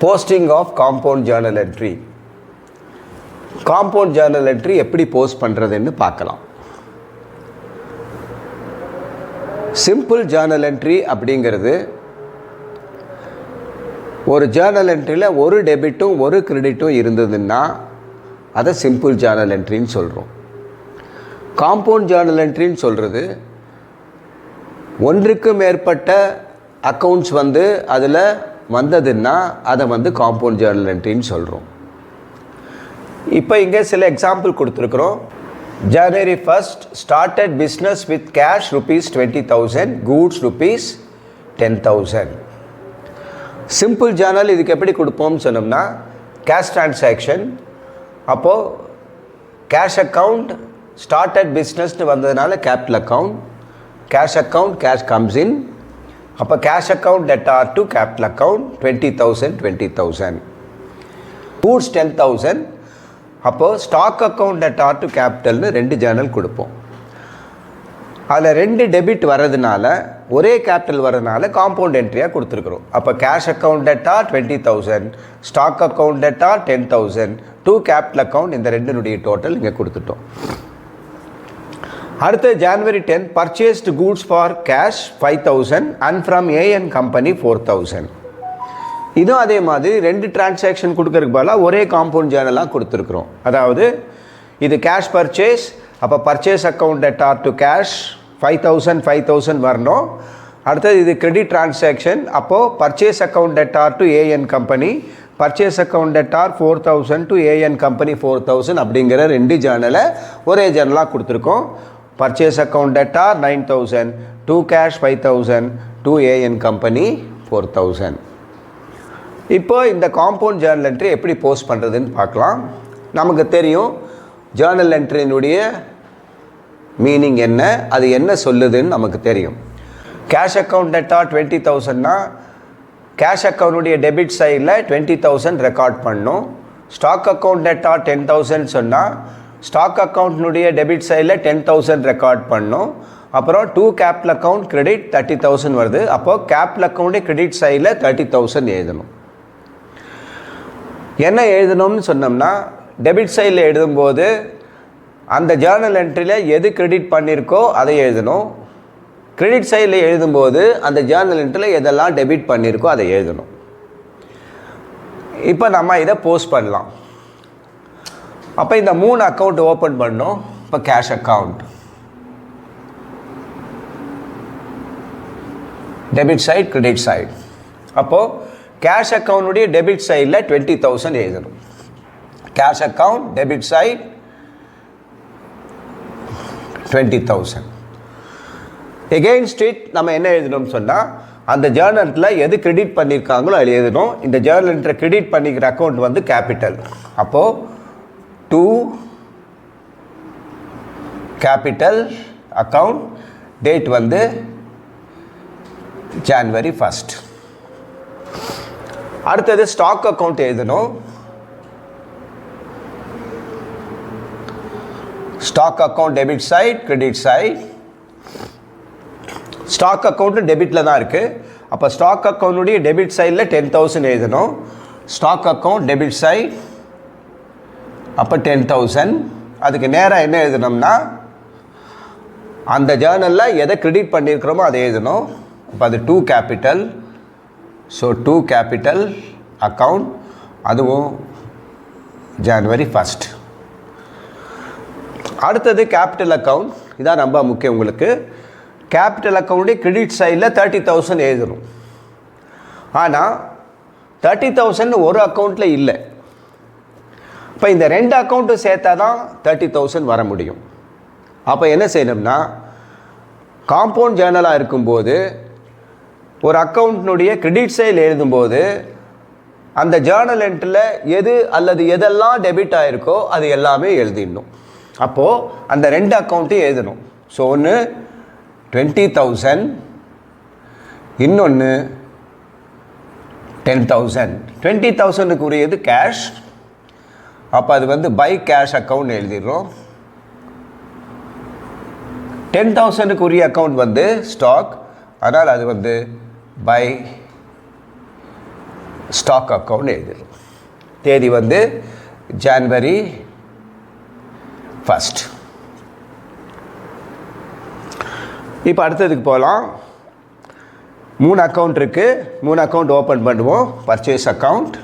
Posting of compound journal entry. Compound journal entry எப்படி post பண்ணுறதுன்னு பார்க்கலாம். சிம்பிள் ஜேர்னல் என்ட்ரி அப்படிங்கிறது ஒரு ஜேர்னல் என்ட்ரியில் ஒரு டெபிட்டும் ஒரு கிரெடிட்டும் இருந்ததுன்னா அதை சிம்பிள் ஜேர்னல் என்ட்ரின்னு சொல்கிறோம். காம்பவுண்ட் ஜேர்னல் என்ட்ரின்னு சொல்கிறது ஒன்றுக்கு மேற்பட்ட அக்கௌண்ட்ஸ் அதில் வந்ததுன்னா அதை காம்பவுண்ட் ஜேர்னல் என்ட்ரின்னு சொல்கிறோம். இப்போ இங்கே சில எக்ஸாம்பிள் கொடுத்துருக்குறோம். January 1st started business with cash rupees 20,000, goods rupees 10,000. Simple journal இதுக்கு எப்படி கொடுப்போம்னு சொன்னோம்னா கேஷ் டிரான்சாக்ஷன். அப்போது கேஷ் அக்கௌண்ட் ஸ்டார்டட் பிஸ்னஸ்னு வந்ததுனால capital account, cash account cash comes in. அப்போ cash account debtor to capital account 20,000. Goods 10,000. அப்போது ஸ்டாக் அக்கௌண்ட் டெட்டார் டு கேபிட்டல்னு 2 ஜேர்னல் கொடுப்போம். அதில் 2 டெபிட் வர்றதுனால ஒரே கேபிட்டல் வர்றதுனால காம்பவுண்ட் என்ட்ரியாக கொடுத்துருக்குறோம். அப்போ cash account debtor 20,000, stock account debtor 10,000, 2 capital account, இந்த 2னுடைய டோட்டல் இங்கே கொடுத்துட்டோம். அடுத்து January 10 purchased goods for cash 5,000 and from A&M company 4,000. இதுவும் அதே மாதிரி 2 டிரான்சாக்ஷன் கொடுக்கறதுக்கு பதிலாக ஒரே காம்பவுண்ட் ஜேர்னலாக கொடுத்துருக்குறோம். அதாவது இது கேஷ் பர்ச்சேஸ், அப்போ purchase account debtor to cash 5,000 வரணும். அடுத்தது இது கிரெடிட் டிரான்சாக்ஷன், அப்போது purchase account debtor to A&M company, purchase account debtor 4,000 to A&M company 4,000 அப்படிங்கிற 2 ஜேர்னலை ஒரே ஜேர்னலாக கொடுத்துருக்கோம். Purchase account debtor 9,000, to cash 5,000, to A&M company 4,000. இப்போ இந்த காம்பவுண்ட் ஜேர்னல் என்ட்ரி எப்படி போஸ்ட் பண்ணுறதுன்னு பார்க்கலாம். நமக்கு தெரியும் ஜேர்னல் என்ட்ரியினுடைய மீனிங் என்ன, அது என்ன சொல்லுதுன்னு நமக்கு தெரியும். கேஷ் அக்கௌண்ட் டெட்டார் 20,000னா கேஷ் அக்கௌண்ட்டுடைய டெபிட் சைடில் 20,000 ரெக்கார்ட் பண்ணணும். ஸ்டாக் அக்கௌண்ட் டெட்டார் 10,000 சொன்னால் ஸ்டாக் அக்கௌண்ட்னுடைய டெபிட் சைடில் 10,000 ரெக்கார்ட் பண்ணணும். அப்புறம் 2 கேபிட்டல் அக்கௌண்ட் கிரெடிட் 30,000 வருது. அப்போது கேபிட்டல் அக்கௌண்ட்டே கிரெடிட் சைடில் 30,000 எழுதணும். என்ன எழுதணும்னு சொன்னோம்னா டெபிட் சைடில் எழுதும்போது அந்த ஜேர்னல் என்ட்ரியில் எது கிரெடிட் பண்ணியிருக்கோ அதை எழுதணும். கிரெடிட் சைடில் எழுதும்போது அந்த ஜேர்னல் என்ட்ரியில் எதெல்லாம் டெபிட் பண்ணியிருக்கோ அதை எழுதணும். இப்போ நம்ம இதை போஸ்ட் பண்ணலாம். அப்போ இந்த 3 அக்கௌண்ட் ஓப்பன் பண்ணோம். இப்போ cash account, debit side, credit side. அப்போது கேஷ் அக்கௌண்ட்டுடைய டெபிட் சைடில் 20,000 எழுதணும். Cash account debit side 20,000. Against it நம்ம என்ன எழுதணும்னு சொன்னால் அந்த ஜேர்னலில் எது கிரெடிட் பண்ணியிருக்காங்களோ அது எழுதணும். இந்த ஜேர்னலில் கிரெடிட் பண்ணிக்கிற அக்கௌண்ட் கேபிட்டல். அப்போது 2 capital account, date January 1st. அடுத்தது ஸ்டாக் அக்கௌண்ட் எழுதணும். Stock account debit side, credit side. Stock account டெபிட்டில் தான் இருக்குது. அப்போ ஸ்டாக் அக்கௌண்ட்டுடைய டெபிட் சைடில் 10,000 எழுதணும். ஸ்டாக் அக்கௌண்ட் டெபிட் சைட், அப்போ 10,000. அதுக்கு நேராக என்ன எழுதணும்னா அந்த ஜேர்னலில் எதை கிரெடிட் பண்ணியிருக்கிறோமோ அதை எழுதணும். இப்போ அது 2 கேபிட்டல். ஸோ 2 கேபிட்டல் அக்கௌண்ட், அதுவும் January 1st. அடுத்தது கேபிட்டல் அக்கௌண்ட், இதான் ரொம்ப முக்கியம் உங்களுக்கு. கேபிட்டல் அக்கௌண்ட்டே கிரெடிட் சைடில் 30,000 எழுதணும். ஆனால் 30,000 ஒரு அக்கௌண்ட்டில் இல்லை. இப்போ இந்த 2 அக்கௌண்ட்டும் சேர்த்தா தான் 30,000 வர முடியும். அப்போ என்ன செய்யணும்னா காம்பவுண்ட் ஜேர்னலாக இருக்கும்போது ஒரு அக்கௌண்ட்னுடைய கிரெடிட் சைடில் எழுதும்போது அந்த ஜேர்னல் என்ட்ரியில் எது அல்லது எதெல்லாம் டெபிட் ஆகிருக்கோ அது எல்லாமே எழுதிடணும். அப்போது அந்த 2 அக்கௌண்ட்டையும் எழுதணும். ஸோ ஒன்று 20,000, இன்னொன்று 10,000. 20,000க்கு உரியது கேஷ். அப்போ அது பை கேஷ் அக்கௌண்ட் எழுதிடுறோம். 10,000க்கு உரிய அக்கௌண்ட் ஸ்டாக், அதனால் அது பை ஸ்டாக் அக்கௌண்ட் எழுதிடும். தேதி வந்து ஜான்வரி 1. இப்போ அடுத்ததுக்கு போகலாம். 3 அக்கௌண்ட் இருக்குது. 3 அக்கௌண்ட் ஓப்பன் பண்ணுவோம். பர்ச்சேஸ் அக்கௌண்ட்,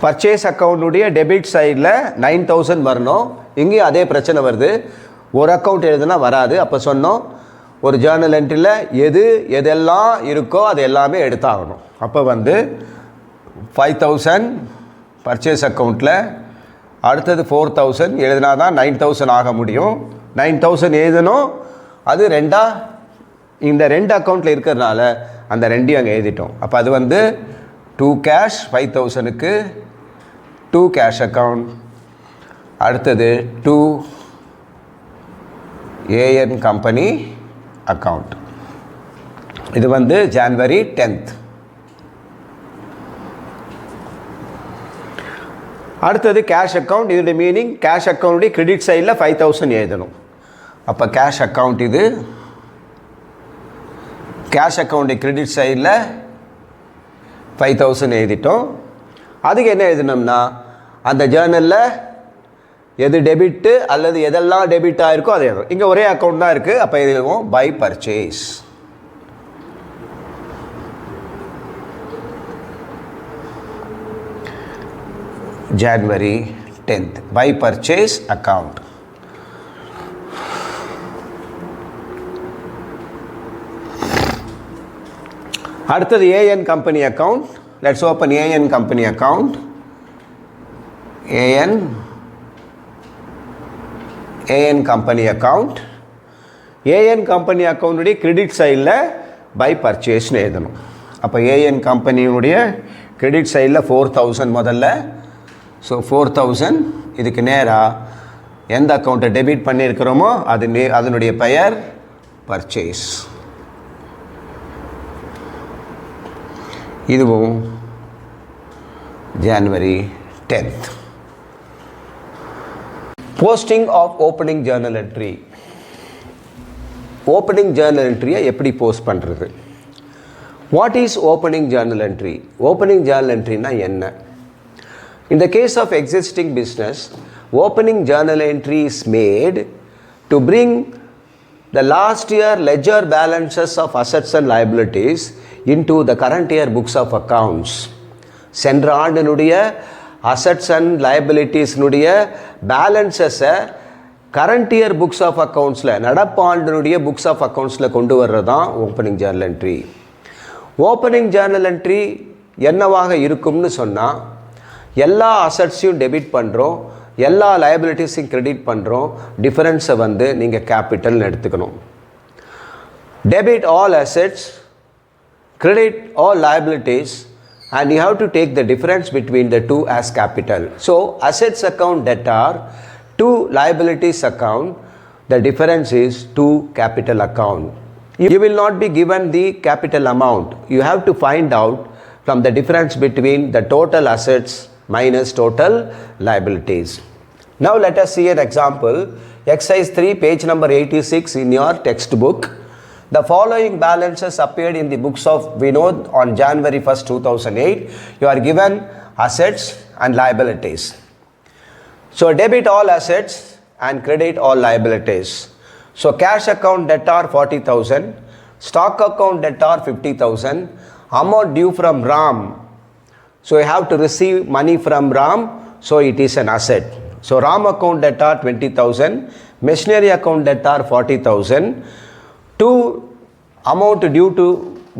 பர்ச்சேஸ் அக்கௌண்ட்டுடைய டெபிட் சைடில் 9000 வரணும். இங்கேயும் அதே பிரச்சனை வருது. ஒரு அக்கௌண்ட் எழுதுனா வராது. அப்போ சொன்னோம், ஒரு ஜேர்னல் என்ட்ரியில் எதெல்லாம் இருக்கோ அது எல்லாமே எடுத்தாகணும். அப்போ வந்து 5000 பர்ச்சேஸ் அக்கௌண்ட்டில், அடுத்தது 4000 எழுதினா தான் 9000 ஆக முடியும். 9000 எழுதணும். அது இந்த 2 அக்கௌண்ட்டில் இருக்கிறதுனால அந்த 2ஐயும் அங்கே எழுதிட்டோம். அப்போ அது வந்து 2 கேஷ் 5000க்கு 2 கேஷ் அக்கௌண்ட், அடுத்தது 2 ஏஎன் கம்பெனி அக்கௌண்ட். இது வந்து ஜான்வரி 10th. அடுத்தது கேஷ் அக்கௌண்ட். இதோட மீனிங் கேஷ் அக்கௌண்ட்டுடைய கிரெடிட் சைடில் 5000 எழுதணும். அப்போ கேஷ் அக்கௌண்ட், இது கேஷ் அக்கௌண்ட்டு கிரெடிட் சைடில் 5000 எழுதிட்டோம். அதுக்கு என்ன எழுதணும்னா, அந்த ஜேர்னலில் எது டெபிட்டு அல்லது எதெல்லாம் டெபிட் ஆகிருக்கோ அது எழுதும். இங்கே ஒரே அக்கௌண்ட் தான் இருக்குது. அப்போ எழுதுவோம் by purchase. January 10th by purchase account. அடுத்தது A N company account. Let's open A N company account. A N company account. A N company அக்கௌண்ட்டுடைய கிரெடிட் சைடில் பை பர்ச்சேஸ்னு எழுதணும். அப்போ ஏஎன் கம்பெனியுடைய கிரெடிட் சைடில் 4000 முதல்ல. ஸோ 4000 இதுக்கு நேராக எந்த அக்கௌண்ட்டை டெபிட் பண்ணியிருக்கிறோமோ அதனுடைய பெயர் பர்ச்சேஸ். இதுவும் January 10th. Posting of opening journal entry. Opening journal என்ட்ரியை எப்படி போஸ்ட் பண்ணுறது? What is opening journal entry? Opening journal என்ட்ரினா என்ன? In the case of existing business, opening journal entry is made to bring the last year ledger balances of assets and liabilities into the current year books of accounts. சென்ற ஆண்டினுடைய assets and liabilities னுடைய balances-ஐ current year books of accounts-ல, நடப்பாண்டினுடைய books of accounts-ல கொண்டு வர்றது தான் opening journal entry. opening journal entry என்னவாக இருக்கும்னு சொன்னால், எல்லா அசட்ஸையும் debit பண்ணுறோம், எல்லா லைபிலிட்டிஸையும் கிரெடிட் பண்ணுறோம். டிஃபரன்ஸை வந்து நீங்கள் கேபிட்டல்னு எடுத்துக்கணும். Debit all assets, credit all liabilities, and you have to take the difference between the two as capital. So assets account debtor to liabilities account, the difference is to capital account. You will not be given the capital amount. You have to find out from the difference between the total assets minus total liabilities. Now let us see an example. Exercise 3, page number 86 in your textbook. The following balances appeared in the books of Vinod on January 1st, 2008. You are given assets and liabilities. So debit all assets and credit all liabilities. So cash account debtor 40,000, stock account debtor 50,000, amount due from Ram. So you have to receive money from Ram, so it is an asset. So Ram account debtor 20,000, machinery account debtor 40,000. To amount due to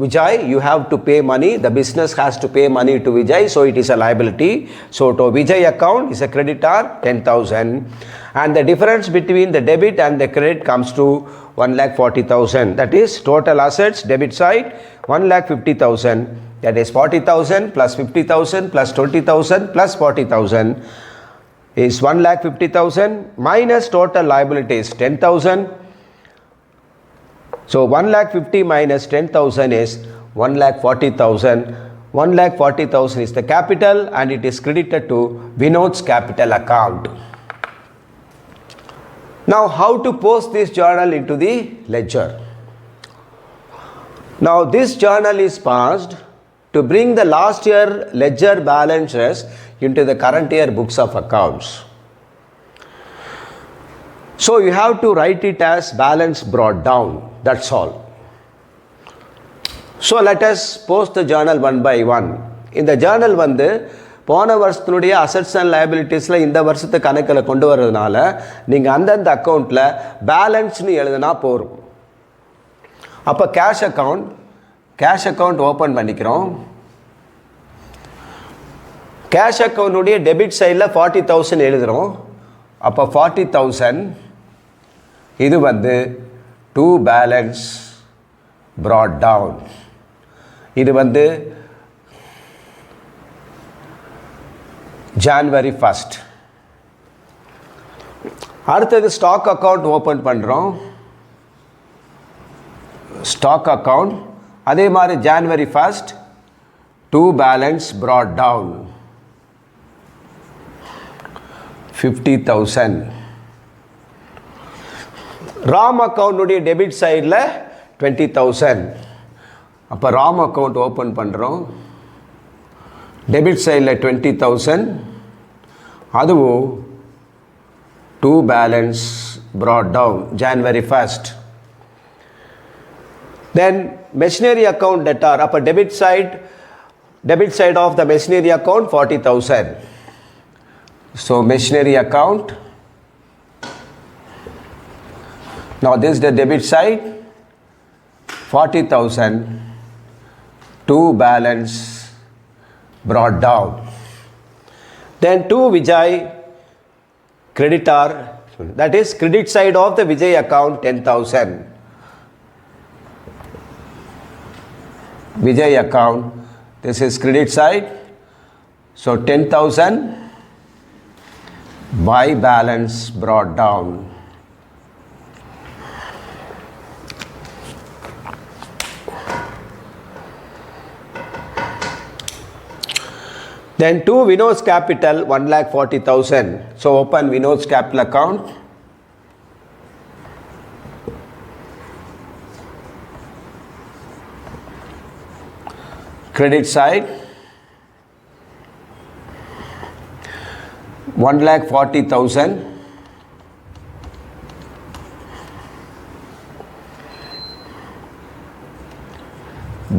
Vijay, you have to pay money. The business has to pay money to Vijay, so it is a liability. So to Vijay account is a creditor 10,000, and the difference between the debit and the credit comes to 1,40,000. That is total assets debit side 1,50,000. That is 40,000 plus 50,000 plus 20,000 plus 40,000 is 1,50,000 minus total liabilities 10,000. So 1,50,000 minus 10,000 is 1,40,000. 1,40,000 is the capital and it is credited to Vinod's capital account. Now how to post this journal into the ledger? Now this journal is passed to bring the last year ledger balances into the current year books of accounts. So you have to write it as balance brought down, that's all. So let us post the journal one by one. இந்த journal வந்து போன வருஷத்தினுடைய assets and லைபிலிட்டிஸில் இந்த வருஷத்து கணக்கில் கொண்டு வர்றதுனால நீங்கள் அந்தந்த அக்கௌண்ட்டில் பேலன்ஸ்னு எழுதுனா போகும். அப்போ கேஷ் அக்கௌண்ட் ஓப்பன் பண்ணிக்கிறோம். கேஷ் அக்கௌண்ட்டுடைய டெபிட் சைடில் 40,000 எழுதுகிறோம். அப்போ 40,000 இது வந்து டு பேலன்ஸ் brought down. இது வந்து January 1st. அடுத்தது ஸ்டாக் அக்கௌண்ட் ஓப்பன் பண்ணுறோம். ஸ்டாக் அக்கௌண்ட் அதே மாதிரி January 1st to balance brought down 50,000. Ram அக்கௌண்ட்டுடைய டெபிட் சைடில் 20,000. அப்போ ராம் அக்கௌண்ட் ஓப்பன் பண்ணுறோம். டெபிட் சைடில் 20,000 அதுவும் to balance brought down January 1st. Then machinery account debtor. அப்போ debit side of the machinery account 40,000. So machinery account. Now this is the debit side 40,000 to balance brought down. Then to Vijay creditor, that is credit side of the Vijay account 10,000. Vijay account, this is credit side, so 10,000 by balance brought down. Then to Vinod's capital 1,40,000. So open Vinod's capital account. Credit side 1,40,000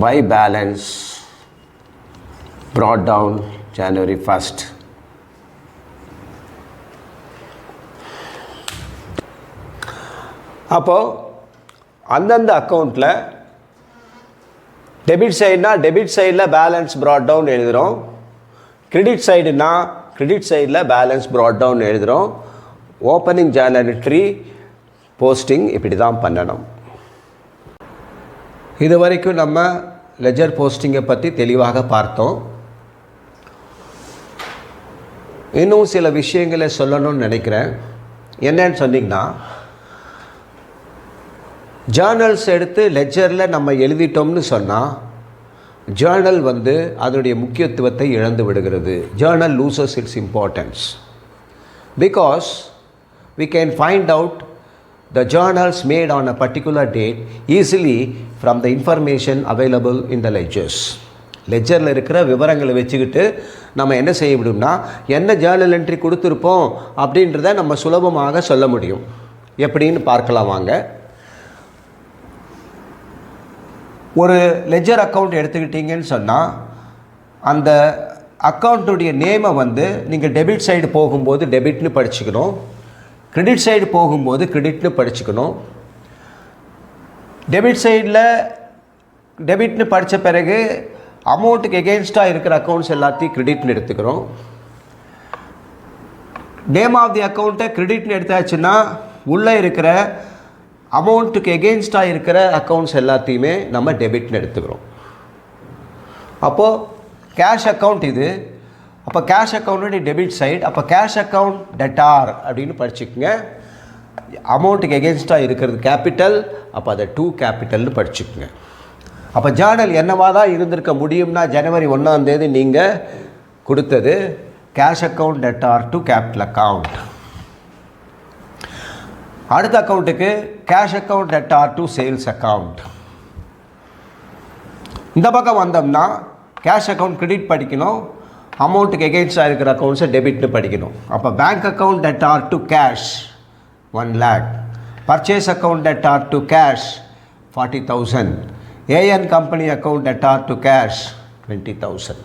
by balance brought down January 1st. அப்போ அந்தந்த அக்கௌண்ட்டில் debit சைடில் balance brought down எழுதுகிறோம். Credit சைடில் balance brought down எழுதுகிறோம். Opening journal entry posting இப்படி தான் பண்ணணும். இது வரைக்கும் நம்ம லெஜர் போஸ்டிங்கை பற்றி தெளிவாக பார்த்தோம். இன்னும் சில விஷயங்களை சொல்லணும்னு நினைக்கிறேன். என்னன்னு சொன்னிங்கன்னா, ஜேர்னல்ஸ் எடுத்து லெஜரில் நம்ம எழுதிட்டோம்னு சொன்னால் ஜேர்னல் வந்து அதனுடைய முக்கியத்துவத்தை இழந்து விடுகிறது. Journal loses it's importance because we can find out the journals made on a particular date easily from the information available in the ledgers. லெஜரில் இருக்கிற விவரங்களை வச்சுக்கிட்டு நம்ம என்ன செய்ய முடியும்னா, என்ன ஜேர்னல் என்ட்ரி கொடுத்துருப்போம் அப்படின்றத நம்ம சுலபமாக சொல்ல முடியும். எப்படின்னு பார்க்கலாம் வாங்க. ஒரு லெஜர் அக்கௌண்ட் எடுத்துக்கிட்டிங்கன்னு சொன்னால் அந்த அக்கௌண்ட்டுடைய நேமை வந்து நீங்கள் டெபிட் சைடு போகும்போது டெபிட்னு படிச்சுக்கணும், கிரெடிட் சைடு போகும்போது கிரெடிட்னு படிச்சுக்கணும். டெபிட் சைடில் டெபிட்னு படித்த பிறகு அமௌண்ட்டுக்கு எகெயின்ஸ்டாக இருக்கிற அக்கௌண்ட்ஸ் எல்லாத்தையும் கிரெடிட்னு எடுத்துக்கிறோம். நேம் ஆஃப் தி அக்கௌண்ட்டை கிரெடிட்னு எடுத்தாச்சுன்னா உள்ளே இருக்கிற அமௌண்ட்டுக்கு எகெயின்ஸ்டாக இருக்கிற அக்கௌண்ட்ஸ் எல்லாத்தையுமே நம்ம டெபிட்னு எடுத்துக்கிறோம். அப்போது கேஷ் அக்கௌண்ட் இது. அப்போ கேஷ் அக்கௌண்ட்டுடைய டெபிட் சைடு. அப்போ கேஷ் அக்கௌண்ட் டெட்டார் அப்படின்னு படிச்சுக்கோங்க. அமௌண்ட்டுக்கு எகெயின்ஸ்டாக இருக்கிறது கேபிட்டல், அப்போ அதை டூ கேபிட்டல்னு படிச்சுக்கோங்க. அப்போ ஜேர்னல் என்னவாக தான் இருந்திருக்க முடியும்னா ஜனவரி 1ஆம் தேதி நீங்கள் கொடுத்தது cash account debtor to capital account. அடுத்த அக்கௌண்ட்டுக்கு cash account debtor to sales account. இந்த பக்கம் வந்தோம்னா கேஷ் அக்கௌண்ட் கிரெடிட் படிக்கணும், அமௌண்ட்டுக்கு எகெயின்ஸ்டாக இருக்கிற அக்கௌண்ட்ஸை டெபிட்னு படிக்கணும். அப்போ bank account debtor to cash 1 lakh, purchase account debtor to cash 40,000, A N company account debtor to cash 20,000.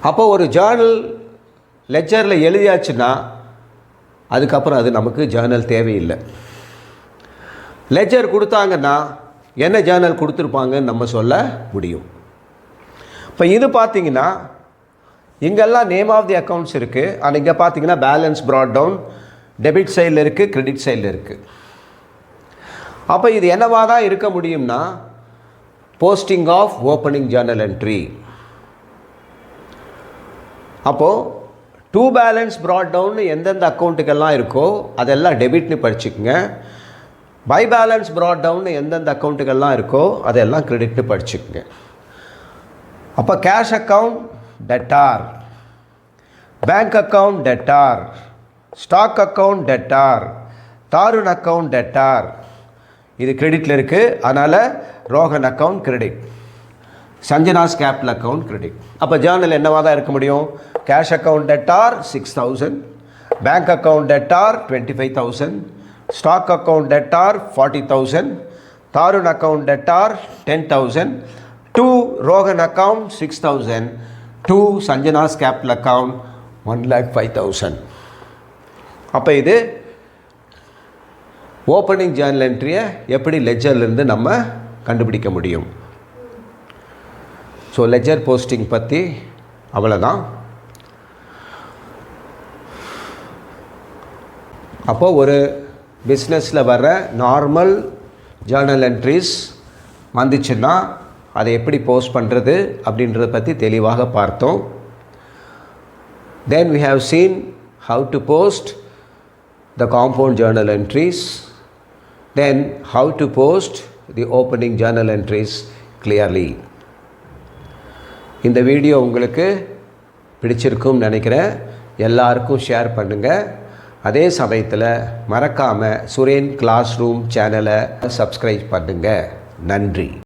அப்போ ஒரு ஜேர்னல் லெட்ஜரில் எழுதியாச்சுன்னா அதுக்கப்புறம் அது நமக்கு ஜேர்னல் தேவையில்லை. லெட்ஜர் கொடுத்தாங்கன்னா என்ன ஜேர்னல் கொடுத்துருப்பாங்கன்னு நம்ம சொல்ல முடியும். இப்போ இது பார்த்தீங்கன்னா இங்கெல்லாம் நேம் ஆஃப் தி அக்கௌண்ட்ஸ் இருக்குது. ஆனால் இங்கே பார்த்தீங்கன்னா பேலன்ஸ் ப்ராட் டவுன் டெபிட் சைடில் இருக்குது, கிரெடிட் சைடில் இருக்குது. அப்போ இது என்னவாக தான் இருக்க முடியும்னா posting of opening journal entry. அப்போது டூ பேலன்ஸ் ப்ராட் டவுன் எந்தெந்த அக்கௌண்ட்டுக்கெல்லாம் இருக்கோ அதெல்லாம் டெபிட்னு படிச்சுக்குங்க. பை பேலன்ஸ் ப்ராட் டவுன் எந்தெந்த அக்கௌண்ட்டுக்கெல்லாம் இருக்கோ அதெல்லாம் கிரெடிட்னு படிச்சுக்குங்க. அப்போ cash account debtor, bank account debtor, stock account debtor, Tarun account debtor. இது கிரெடிட்டில் இருக்குது, அதனால் Rohan account credit, Sanjana's capital account credit. அப்போ ஜேர்னல் என்னவாக தான் இருக்க முடியும்? Cash account debtor 6,000, bank account debtor 25,000, stock account debtor 40,000, Tarun account debtor 10,000, to Rohan account 6,000, to Sanjana's capital account 1,05,000. அப்போ இது ஓப்பனிங் ஜேர்னல் என்ட்ரியை எப்படி லெட்ஜர்லேருந்து நம்ம கண்டுபிடிக்க முடியும். ஸோ லெட்ஜர் போஸ்டிங் பற்றி அவ்வளோதான். அப்போது ஒரு பிஸ்னஸில் வர்ற நார்மல் ஜேர்னல் என்ட்ரிஸ் வந்துச்சுன்னா அதை எப்படி போஸ்ட் பண்ணுறது அப்படின்றத பற்றி தெளிவாக பார்த்தோம். Then we have seen how to post the compound journal entries, then how to post the opening journal entries clearly. இந்த வீடியோ உங்களுக்கு பிடிச்சிருக்கும்னு நினைக்கிறேன். எல்லாருக்கும் ஷேர் பண்ணுங்கள். அதே சமயத்தில் மறக்காமல் சுரேன் கிளாஸ் ரூம் சேனலை சப்ஸ்கிரைப் பண்ணுங்கள். நன்றி.